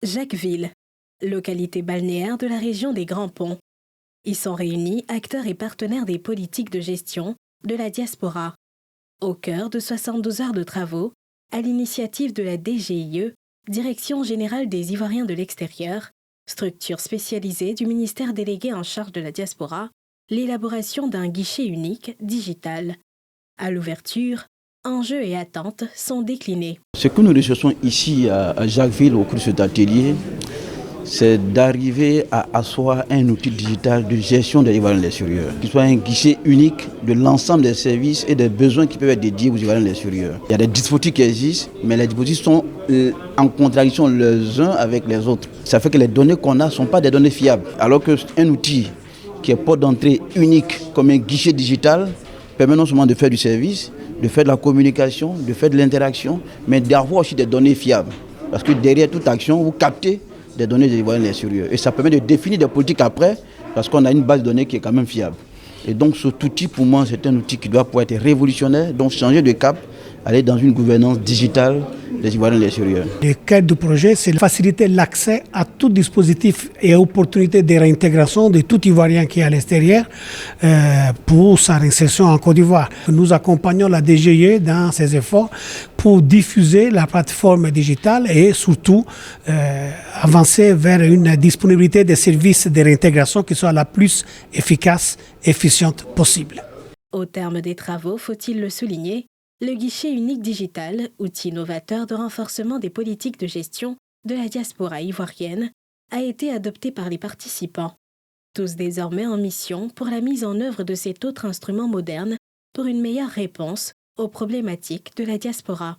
Jacquesville, localité balnéaire de la région des Grands Ponts. Y sont réunis acteurs et partenaires des politiques de gestion de la diaspora. Au cœur de 72 heures de travaux, à l'initiative de la DGIE, Direction générale des Ivoiriens de l'extérieur, structure spécialisée du ministère délégué en charge de la diaspora, l'élaboration d'un guichet unique digital. À l'ouverture, enjeux et attentes sont déclinés. Ce que nous recherchons ici à Jacquesville au cours de cet atelier, c'est d'arriver à asseoir un outil digital de gestion des Ivoiriens de l'extérieur, qui soit un guichet unique de l'ensemble des services et des besoins qui peuvent être dédiés aux Ivoiriens de l'extérieur. Il y a des dispositifs qui existent, mais les dispositifs sont en contradiction les uns avec les autres. Ça fait que les données qu'on a ne sont pas des données fiables, alors qu'un outil qui est porte d'entrée unique comme un guichet digital permet non seulement de faire du service, de faire de la communication, de faire de l'interaction, mais d'avoir aussi des données fiables. Parce que derrière toute action, vous captez des données des Ivoiriens de l'extérieur. Et ça permet de définir des politiques après, parce qu'on a une base de données qui est quand même fiable. Et donc cet outil, pour moi, c'est un outil qui doit pouvoir être révolutionnaire, donc changer de cap, aller dans une gouvernance digitale des Ivoiriens de l'extérieur. Le cadre du projet, c'est de faciliter l'accès à tout dispositif et opportunité de réintégration de tout Ivoirien qui est à l'extérieur pour sa réinsertion en Côte d'Ivoire. Nous accompagnons la DGIE dans ses efforts pour diffuser la plateforme digitale et surtout avancer vers une disponibilité des services de réintégration qui soit la plus efficace et efficiente possible. Au terme des travaux, faut-il le souligner, le guichet unique digital, outil novateur de renforcement des politiques de gestion de la diaspora ivoirienne, a été adopté par les participants. Tous désormais en mission pour la mise en œuvre de cet autre instrument moderne pour une meilleure réponse aux problématiques de la diaspora.